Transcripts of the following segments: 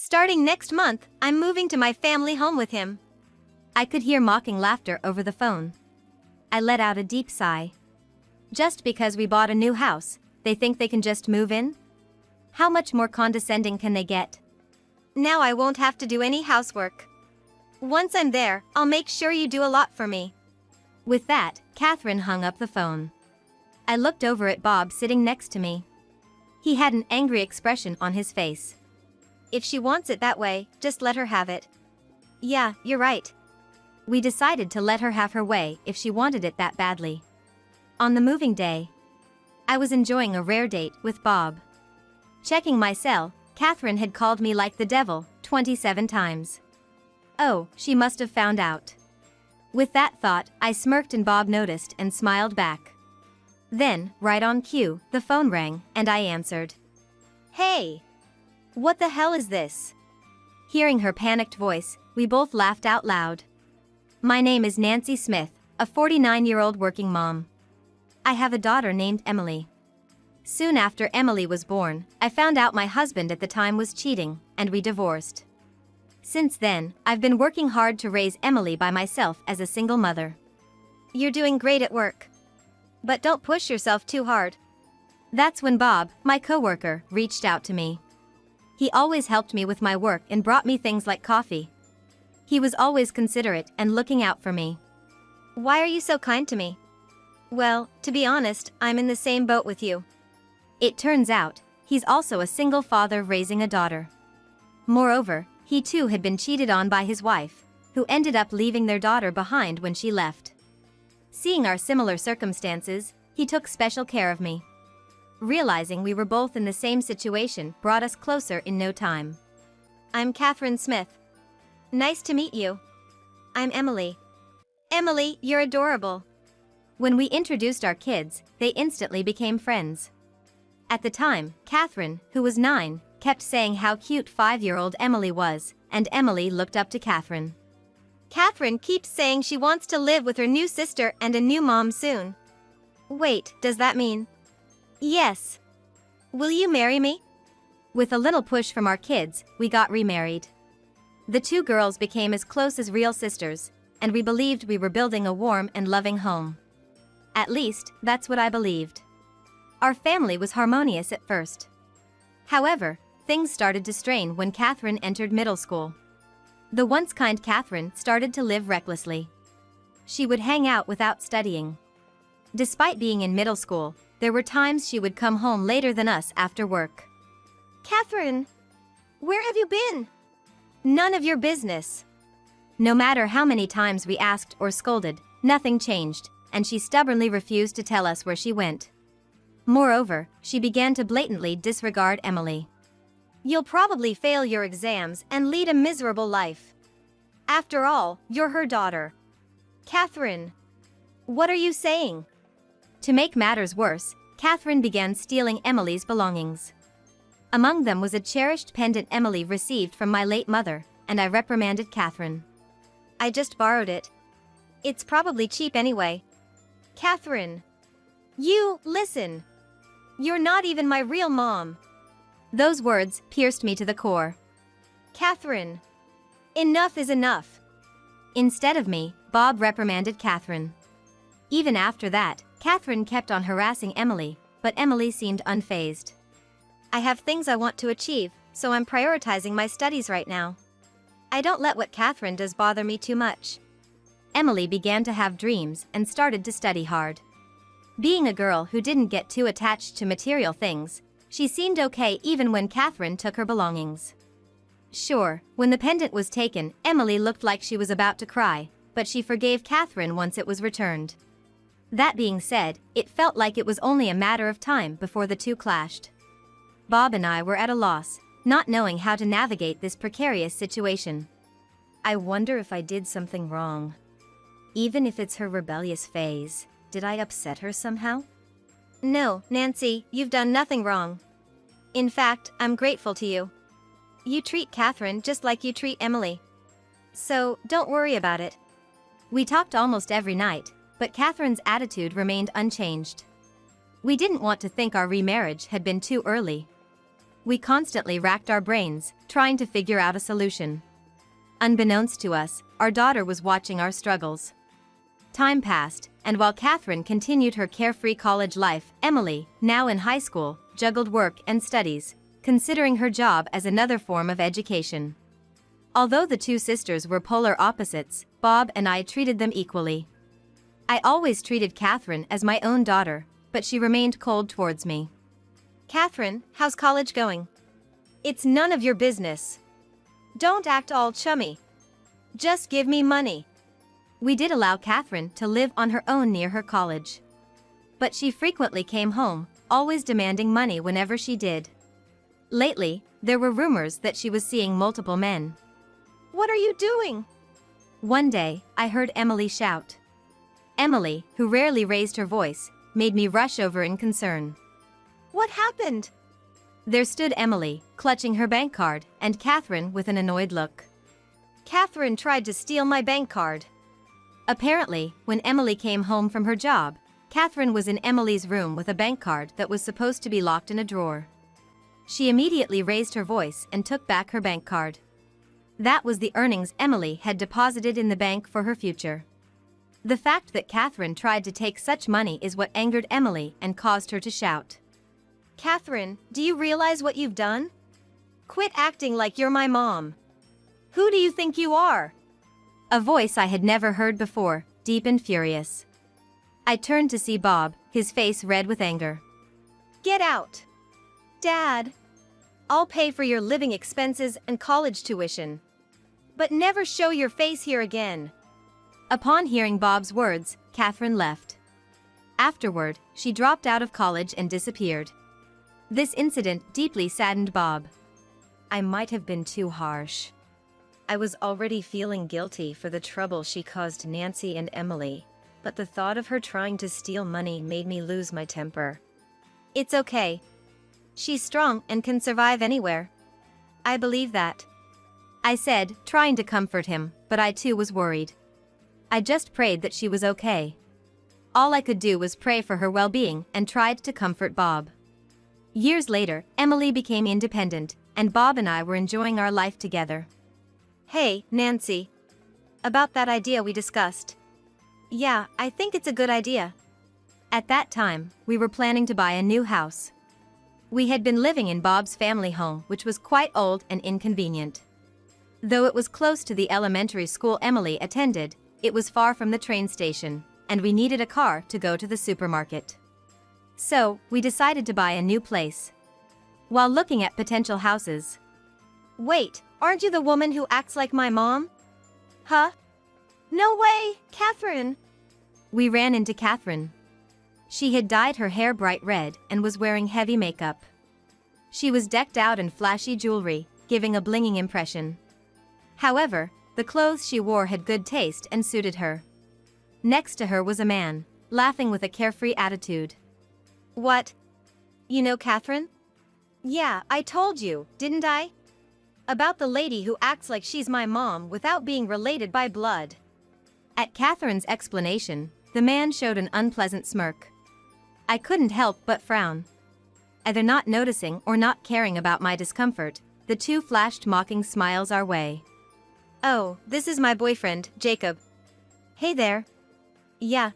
Starting next month, I'm moving to my family home with him. I could hear mocking laughter over the phone. I let out a deep sigh. Just because we bought a new house, they think they can just move in? How much more condescending can they get? Now I won't have to do any housework. Once I'm there, I'll make sure you do a lot for me. With that, Catherine hung up the phone. I looked over at Bob sitting next to me. He had an angry expression on his face. If she wants it that way, just let her have it. Yeah, you're right. We decided to let her have her way if she wanted it that badly. On the moving day, I was enjoying a rare date with Bob. Checking my cell, Catherine had called me like the devil 27 times. Oh, she must have found out. With that thought, I smirked and Bob noticed and smiled back. Then, right on cue, the phone rang and I answered. Hey! What the hell is this? Hearing her panicked voice, we both laughed out loud. My name is Nancy Smith, a 49-year-old working mom. I have a daughter named Emily. Soon after Emily was born, I found out my husband at the time was cheating, and we divorced. Since then, I've been working hard to raise Emily by myself as a single mother. You're doing great at work. But don't push yourself too hard. That's when Bob, my coworker, reached out to me. He always helped me with my work and brought me things like coffee. He was always considerate and looking out for me. Why are you so kind to me? Well, to be honest, I'm in the same boat with you. It turns out, he's also a single father raising a daughter. Moreover, he too had been cheated on by his wife, who ended up leaving their daughter behind when she left. Seeing our similar circumstances, he took special care of me. Realizing we were both in the same situation brought us closer in no time. I'm Catherine Smith. Nice to meet you. I'm Emily. Emily, you're adorable. When we introduced our kids, they instantly became friends. At the time, Catherine, who was 9, kept saying how cute 5-year-old Emily was, and Emily looked up to Catherine. Catherine keeps saying she wants to live with her new sister and a new mom soon. Wait, does that mean? Yes. Will you marry me? With a little push from our kids, we got remarried. The two girls became as close as real sisters, and we believed we were building a warm and loving home. At least, that's what I believed. Our family was harmonious at first. However, things started to strain when Catherine entered middle school. The once kind Catherine started to live recklessly. She would hang out without studying. Despite being in middle school, there were times she would come home later than us after work. Catherine! Where have you been? None of your business. No matter how many times we asked or scolded, nothing changed, and she stubbornly refused to tell us where she went. Moreover, she began to blatantly disregard Emily. You'll probably fail your exams and lead a miserable life. After all, you're her daughter. Catherine! What are you saying? To make matters worse, Catherine began stealing Emily's belongings. Among them was a cherished pendant Emily received from my late mother, and I reprimanded Catherine. I just borrowed it. It's probably cheap anyway. Catherine! Listen! You're not even my real mom. Those words pierced me to the core. Catherine! Enough is enough. Instead of me, Bob reprimanded Catherine. Even after that, Catherine kept on harassing Emily, but Emily seemed unfazed. I have things I want to achieve, so I'm prioritizing my studies right now. I don't let what Catherine does bother me too much. Emily began to have dreams and started to study hard. Being a girl who didn't get too attached to material things, she seemed okay even when Catherine took her belongings. Sure, when the pendant was taken, Emily looked like she was about to cry, but she forgave Catherine once it was returned. That being said, it felt like it was only a matter of time before the two clashed. Bob and I were at a loss, not knowing how to navigate this precarious situation. I wonder if I did something wrong. Even if it's her rebellious phase, did I upset her somehow? No, Nancy, you've done nothing wrong. In fact, I'm grateful to you. You treat Catherine just like you treat Emily. So, don't worry about it. We talked almost every night, but Catherine's attitude remained unchanged. We didn't want to think our remarriage had been too early. We constantly racked our brains, trying to figure out a solution. Unbeknownst to us, our daughter was watching our struggles. Time passed, and while Catherine continued her carefree college life, Emily, now in high school, juggled work and studies, considering her job as another form of education. Although the two sisters were polar opposites, Bob and I treated them equally. I always treated Catherine as my own daughter, but she remained cold towards me. Catherine, how's college going? It's none of your business. Don't act all chummy. Just give me money. We did allow Catherine to live on her own near her college. But she frequently came home, always demanding money whenever she did. Lately, there were rumors that she was seeing multiple men. What are you doing? One day, I heard Emily shout. Emily, who rarely raised her voice, made me rush over in concern. What happened? There stood Emily, clutching her bank card, and Catherine with an annoyed look. Catherine tried to steal my bank card. Apparently, when Emily came home from her job, Catherine was in Emily's room with a bank card that was supposed to be locked in a drawer. She immediately raised her voice and took back her bank card. That was the earnings Emily had deposited in the bank for her future. The fact that Catherine tried to take such money is what angered Emily and caused her to shout. Catherine, do you realize what you've done? Quit acting like you're my mom. Who do you think you are? A voice I had never heard before, deep and furious. I turned to see Bob, his face red with anger. Get out. Dad, I'll pay for your living expenses and college tuition. But never show your face here again. Upon hearing Bob's words, Catherine left. Afterward, she dropped out of college and disappeared. This incident deeply saddened Bob. I might have been too harsh. I was already feeling guilty for the trouble she caused Nancy and Emily, but the thought of her trying to steal money made me lose my temper. It's okay. She's strong and can survive anywhere. I believe that. I said, trying to comfort him, but I too was worried. I just prayed that she was okay. All I could do was pray for her well-being and tried to comfort Bob. Years later, Emily became independent, and Bob and I were enjoying our life together. Hey, Nancy. About that idea we discussed. Yeah, I think it's a good idea. At that time, we were planning to buy a new house. We had been living in Bob's family home, which was quite old and inconvenient. Though it was close to the elementary school Emily attended, it was far from the train station, and we needed a car to go to the supermarket. So, we decided to buy a new place. While looking at potential houses. Wait, aren't you the woman who acts like my mom? Huh? No way, Catherine! We ran into Catherine. She had dyed her hair bright red and was wearing heavy makeup. She was decked out in flashy jewelry, giving a blinging impression. However, the clothes she wore had good taste and suited her. Next to her was a man, laughing with a carefree attitude. What? You know Catherine? Yeah, I told you, didn't I? About the lady who acts like she's my mom without being related by blood. At Catherine's explanation, the man showed an unpleasant smirk. I couldn't help but frown. Either not noticing or not caring about my discomfort, the two flashed mocking smiles our way. Oh, this is my boyfriend, Jacob. Hey there. Yeah.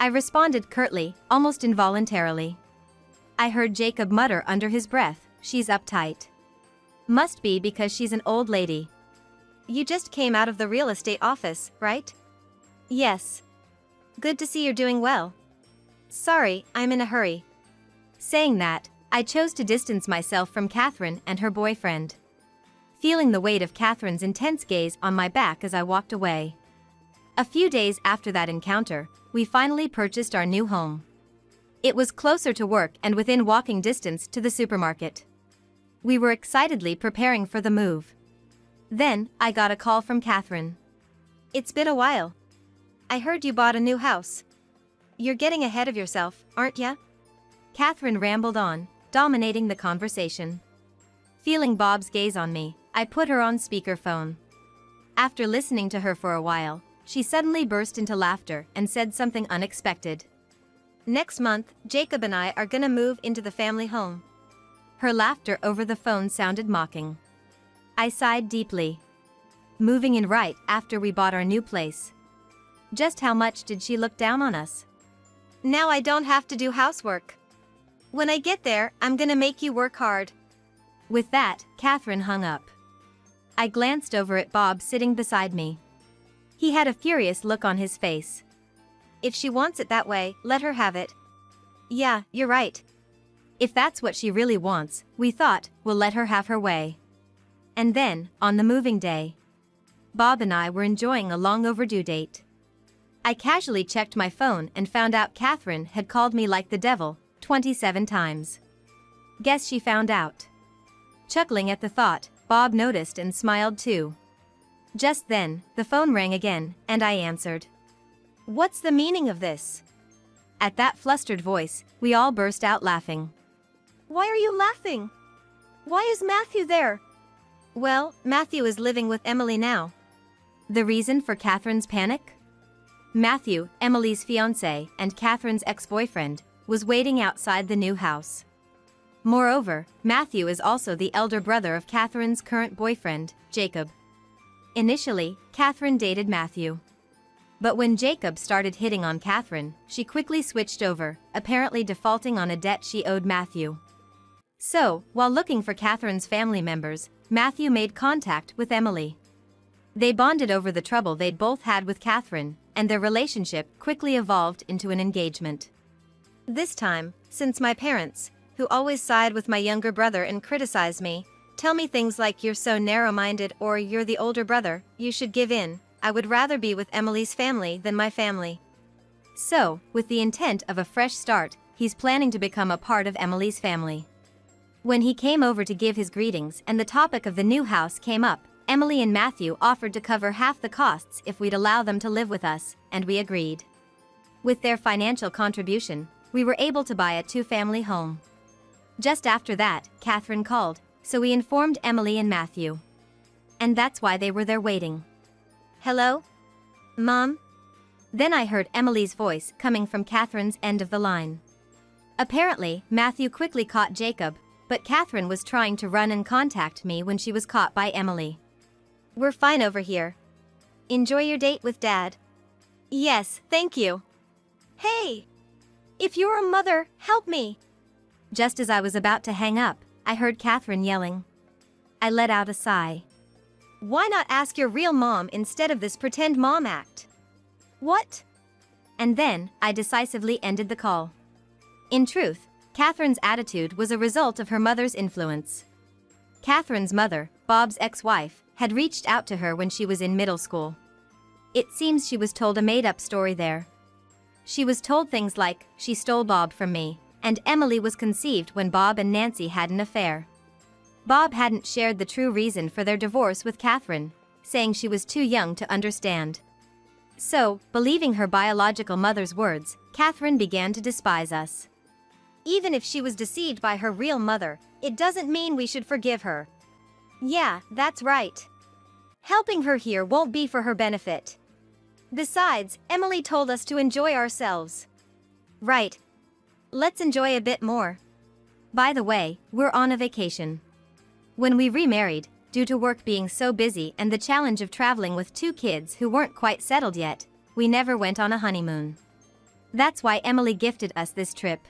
I responded curtly, almost involuntarily. I heard Jacob mutter under his breath, "She's uptight. Must be because she's an old lady." You just came out of the real estate office, right? Yes. Good to see you're doing well. Sorry, I'm in a hurry. Saying that, I chose to distance myself from Catherine and her boyfriend. Feeling the weight of Catherine's intense gaze on my back as I walked away. A few days after that encounter, we finally purchased our new home. It was closer to work and within walking distance to the supermarket. We were excitedly preparing for the move. Then, I got a call from Catherine. It's been a while. I heard you bought a new house. You're getting ahead of yourself, aren't ya? Catherine rambled on, dominating the conversation. Feeling Bob's gaze on me, I put her on speakerphone. After listening to her for a while, she suddenly burst into laughter and said something unexpected. Next month, Jacob and I are gonna move into the family home. Her laughter over the phone sounded mocking. I sighed deeply. Moving in right after we bought our new place. Just how much did she look down on us? Now I don't have to do housework. When I get there, I'm gonna make you work hard. With that, Catherine hung up. I glanced over at Bob sitting beside me. He had a furious look on his face. If she wants it that way, let her have it. Yeah, you're right. If that's what she really wants, we thought, we'll let her have her way. And then, on the moving day, Bob and I were enjoying a long overdue date. I casually checked my phone and found out Catherine had called me like the devil 27 times. Guess she found out. Chuckling at the thought, Bob noticed and smiled too. Just then, the phone rang again, and I answered. What's the meaning of this? At that flustered voice, we all burst out laughing. Why are you laughing? Why is Matthew there? Well, Matthew is living with Emily now. The reason for Catherine's panic? Matthew, Emily's fiancé and Catherine's ex-boyfriend, was waiting outside the new house. Moreover, Matthew is also the elder brother of Catherine's current boyfriend, Jacob. Initially, Catherine dated Matthew. But when Jacob started hitting on Catherine, she quickly switched over, apparently defaulting on a debt she owed Matthew. So, while looking for Catherine's family members, Matthew made contact with Emily. They bonded over the trouble they'd both had with Catherine, and their relationship quickly evolved into an engagement. This time, since my parents, who always side with my younger brother and criticize me, tell me things like you're so narrow-minded or you're the older brother, you should give in, I would rather be with Emily's family than my family. So, with the intent of a fresh start, he's planning to become a part of Emily's family. When he came over to give his greetings and the topic of the new house came up, Emily and Matthew offered to cover half the costs if we'd allow them to live with us, and we agreed. With their financial contribution, we were able to buy a two-family home. Just after that, Catherine called, so we informed Emily and Matthew. And that's why they were there waiting. Hello? Mom? Then I heard Emily's voice coming from Catherine's end of the line. Apparently, Matthew quickly caught Jacob, but Catherine was trying to run and contact me when she was caught by Emily. We're fine over here. Enjoy your date with Dad. Yes, thank you. Hey! If you're a mother, help me! Just as I was about to hang up, I heard Catherine yelling. I let out a sigh. Why not ask your real mom instead of this pretend mom act? What? And then, I decisively ended the call. In truth, Catherine's attitude was a result of her mother's influence. Catherine's mother, Bob's ex-wife, had reached out to her when she was in middle school. It seems she was told a made-up story there. She was told things like, she stole Bob from me, and Emily was conceived when Bob and Nancy had an affair. Bob hadn't shared the true reason for their divorce with Catherine, saying she was too young to understand. So, believing her biological mother's words, Catherine began to despise us. Even if she was deceived by her real mother, it doesn't mean we should forgive her. Yeah, that's right. Helping her here won't be for her benefit. Besides, Emily told us to enjoy ourselves. Right. Let's enjoy a bit more. By the way, we're on a vacation. When we remarried, due to work being so busy and the challenge of traveling with two kids who weren't quite settled yet, we never went on a honeymoon. That's why Emily gifted us this trip.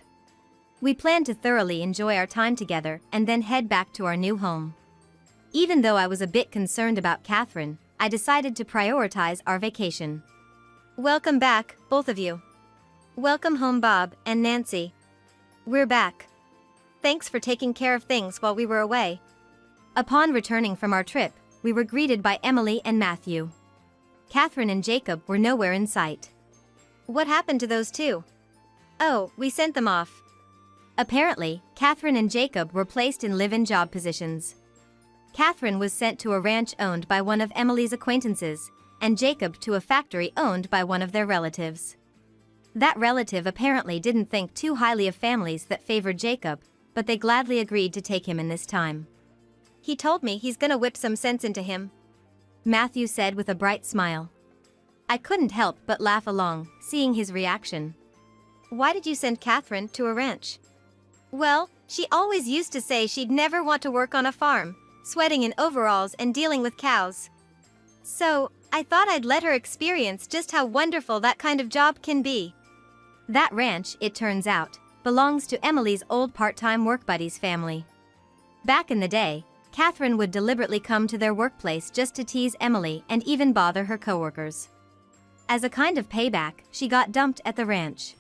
We planned to thoroughly enjoy our time together and then head back to our new home. Even though I was a bit concerned about Catherine, I decided to prioritize our vacation. Welcome back, both of you. Welcome home, Bob and Nancy. We're back. Thanks for taking care of things while we were away. Upon returning from our trip, we were greeted by Emily and Matthew. Catherine and Jacob were nowhere in sight. What happened to those two? Oh, we sent them off. Apparently, Catherine and Jacob were placed in live-in job positions. Catherine was sent to a ranch owned by one of Emily's acquaintances, and Jacob to a factory owned by one of their relatives. That relative apparently didn't think too highly of families that favored Jacob, but they gladly agreed to take him in this time. He told me he's gonna whip some sense into him, Matthew said with a bright smile. I couldn't help but laugh along, seeing his reaction. Why did you send Catherine to a ranch? Well, She always used to say she'd never want to work on a farm, sweating in overalls and dealing with cows. So, I thought I'd let her experience just how wonderful that kind of job can be. That ranch, it turns out, belongs to Emily's old part-time work buddy's family. Back in the day, Catherine would deliberately come to their workplace just to tease Emily and even bother her coworkers. As a kind of payback, she got dumped at the ranch.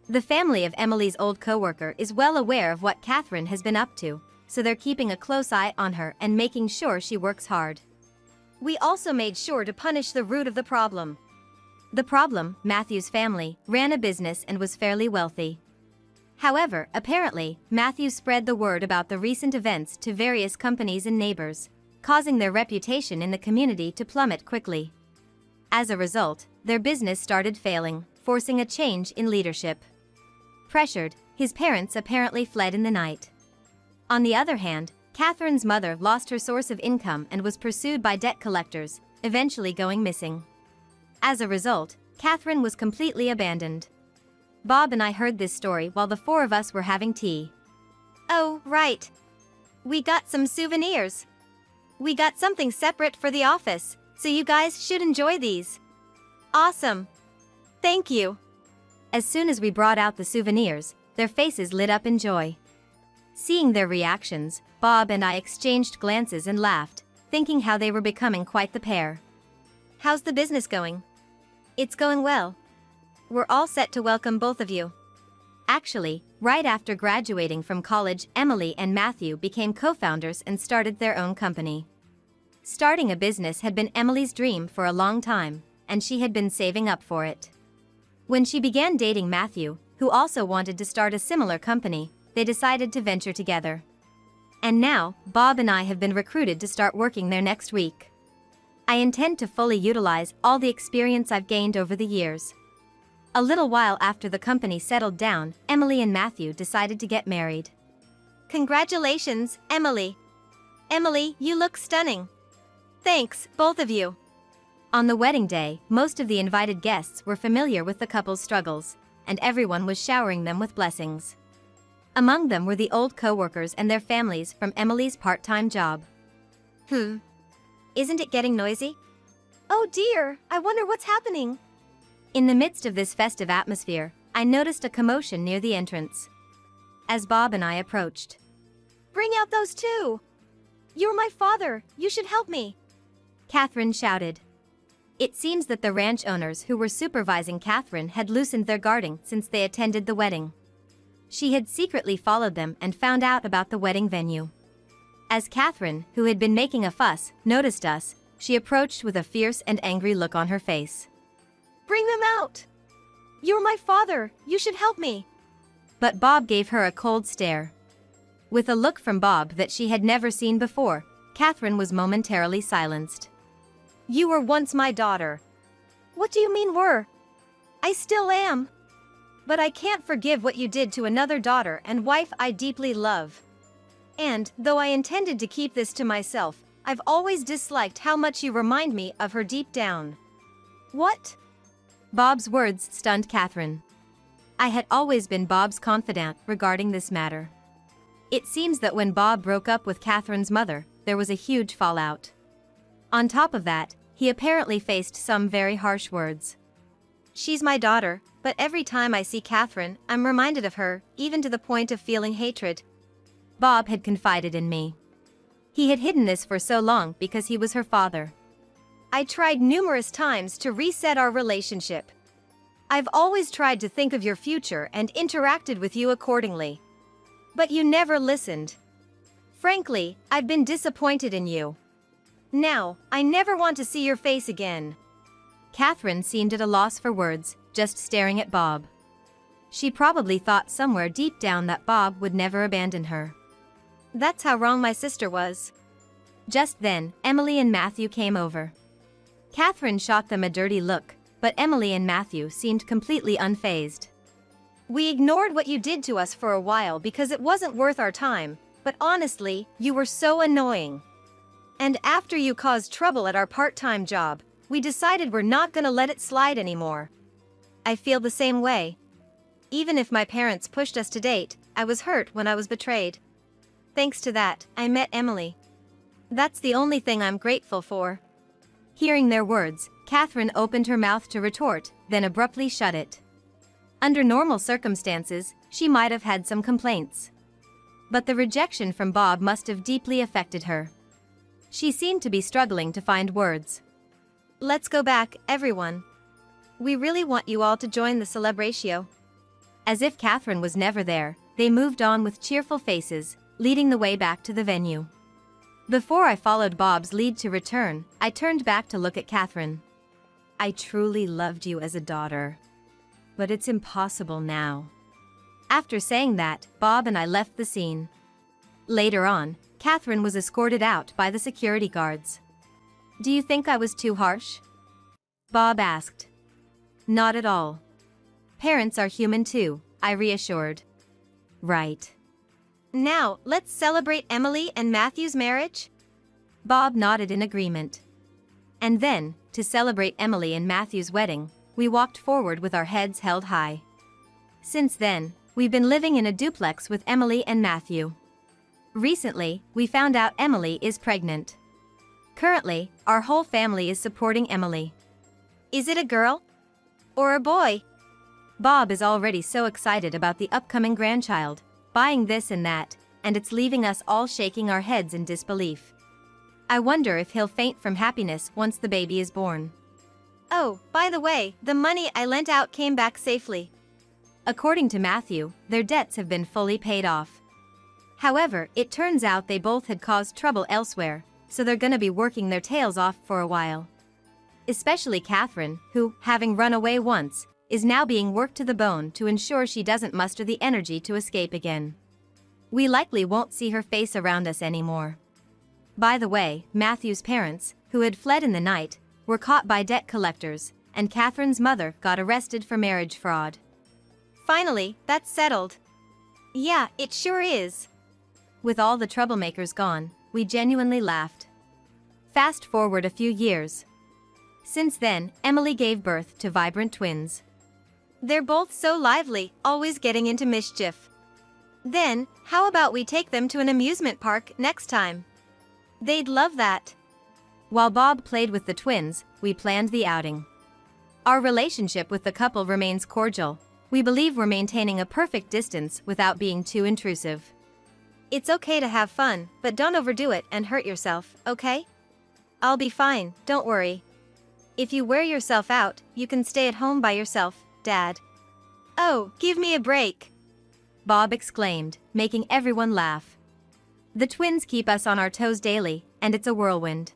The family of Emily's old coworker is well aware of what Catherine has been up to, so they're keeping a close eye on her and making sure she works hard. We also made sure to punish the root of the problem. The problem, Matthew's family, ran a business and was fairly wealthy. However, apparently, Matthew spread the word about the recent events to various companies and neighbors, causing their reputation in the community to plummet quickly. As a result, their business started failing, forcing a change in leadership. Pressured, his parents apparently fled in the night. On the other hand, Catherine's mother lost her source of income and was pursued by debt collectors, eventually going missing. As a result, Catherine was completely abandoned. Bob and I heard this story while the four of us were having tea. Oh, right. We got some souvenirs. We got something separate for the office, so you guys should enjoy these. Awesome. Thank you. As soon as we brought out the souvenirs, their faces lit up in joy. Seeing their reactions, Bob and I exchanged glances and laughed, thinking how they were becoming quite the pair. How's the business going? It's going well. We're all set to welcome both of you. Actually, right after graduating from college, Emily and Matthew became co-founders and started their own company. Starting a business had been Emily's dream for a long time, and she had been saving up for it. When she began dating Matthew, who also wanted to start a similar company, they decided to venture together. And now, Bob and I have been recruited to start working there next week. I intend to fully utilize all the experience I've gained over the years. A little while after the company settled down, Emily and Matthew decided to get married. Congratulations, Emily. Emily, you look stunning. Thanks, both of you. On the wedding day, most of the invited guests were familiar with the couple's struggles, and everyone was showering them with blessings. Among them were the old co-workers and their families from Emily's part-time job. Isn't it getting noisy? Oh dear, I wonder what's happening. In the midst of this festive atmosphere, I noticed a commotion near the entrance. As Bob and I approached. Bring out those two! You're my father, you should help me! Catherine shouted. It seems that the ranch owners who were supervising Catherine had loosened their guarding since they attended the wedding. She had secretly followed them and found out about the wedding venue. As Catherine, who had been making a fuss, noticed us, she approached with a fierce and angry look on her face. Bring them out! You're my father, you should help me! But Bob gave her a cold stare. With a look from Bob that she had never seen before, Catherine was momentarily silenced. You were once my daughter. What do you mean were? I still am. But I can't forgive what you did to another daughter and wife I deeply love. And, though I intended to keep this to myself, I've always disliked how much you remind me of her deep down. What? Bob's words stunned Catherine. I had always been Bob's confidant regarding this matter. It seems that when Bob broke up with Catherine's mother, there was a huge fallout. On top of that, he apparently faced some very harsh words. She's my daughter, but every time I see Catherine, I'm reminded of her, even to the point of feeling hatred. Bob had confided in me. He had hidden this for so long because he was her father. I tried numerous times to reset our relationship. I've always tried to think of your future and interacted with you accordingly. But you never listened. Frankly, I've been disappointed in you. Now, I never want to see your face again. Catherine seemed at a loss for words, just staring at Bob. She probably thought somewhere deep down that Bob would never abandon her. That's how wrong my sister was. Just then, Emily and Matthew came over. Catherine shot them a dirty look, but Emily and Matthew seemed completely unfazed. We ignored what you did to us for a while because it wasn't worth our time, but honestly, you were so annoying. And after you caused trouble at our part-time job, we decided we're not gonna let it slide anymore. I feel the same way. Even if my parents pushed us to date, I was hurt when I was betrayed. Thanks to that, I met Emily. That's the only thing I'm grateful for." Hearing their words, Catherine opened her mouth to retort, then abruptly shut it. Under normal circumstances, she might have had some complaints. But the rejection from Bob must have deeply affected her. She seemed to be struggling to find words. "Let's go back, everyone. We really want you all to join the celebration." As if Catherine was never there, they moved on with cheerful faces, leading the way back to the venue. Before I followed Bob's lead to return, I turned back to look at Catherine. "I truly loved you as a daughter. But it's impossible now." After saying that, Bob and I left the scene. Later on, Catherine was escorted out by the security guards. "Do you think I was too harsh?" Bob asked. "Not at all. Parents are human too," I reassured. "Right." "Now, let's celebrate Emily and Matthew's marriage?" Bob nodded in agreement. And then, to celebrate Emily and Matthew's wedding, we walked forward with our heads held high. Since then, we've been living in a duplex with Emily and Matthew. Recently, we found out Emily is pregnant. Currently, our whole family is supporting Emily. "Is it a girl? Or a boy?" Bob is already so excited about the upcoming grandchild, buying this and that, and it's leaving us all shaking our heads in disbelief. I wonder if he'll faint from happiness once the baby is born. "Oh, by the way, the money I lent out came back safely." According to Matthew, their debts have been fully paid off. However, it turns out they both had caused trouble elsewhere, so they're gonna be working their tails off for a while. Especially Catherine, who, having run away once, is now being worked to the bone to ensure she doesn't muster the energy to escape again. We likely won't see her face around us anymore. By the way, Matthew's parents, who had fled in the night, were caught by debt collectors, and Catherine's mother got arrested for marriage fraud. "Finally, that's settled." "Yeah, it sure is." With all the troublemakers gone, we genuinely laughed. Fast forward a few years. Since then, Emily gave birth to vibrant twins. They're both so lively, always getting into mischief. Then, how about we take them to an amusement park next time? They'd love that. While Bob played with the twins, we planned the outing. Our relationship with the couple remains cordial. We believe we're maintaining a perfect distance without being too intrusive. It's okay to have fun, but don't overdo it and hurt yourself, okay? I'll be fine, don't worry. If you wear yourself out, you can stay at home by yourself, Dad. "Oh, give me a break," Bob exclaimed, making everyone laugh. The twins keep us on our toes daily, and it's a whirlwind.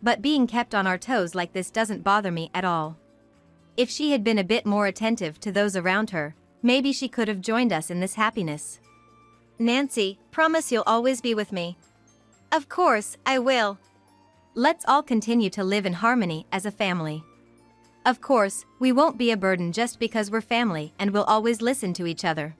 But being kept on our toes like this doesn't bother me at all. If she had been a bit more attentive to those around her, maybe she could have joined us in this happiness. "Nancy, promise you'll always be with me." "Of course, I will." Let's all continue to live in harmony as a family. Of course, we won't be a burden just because we're family and we'll always listen to each other.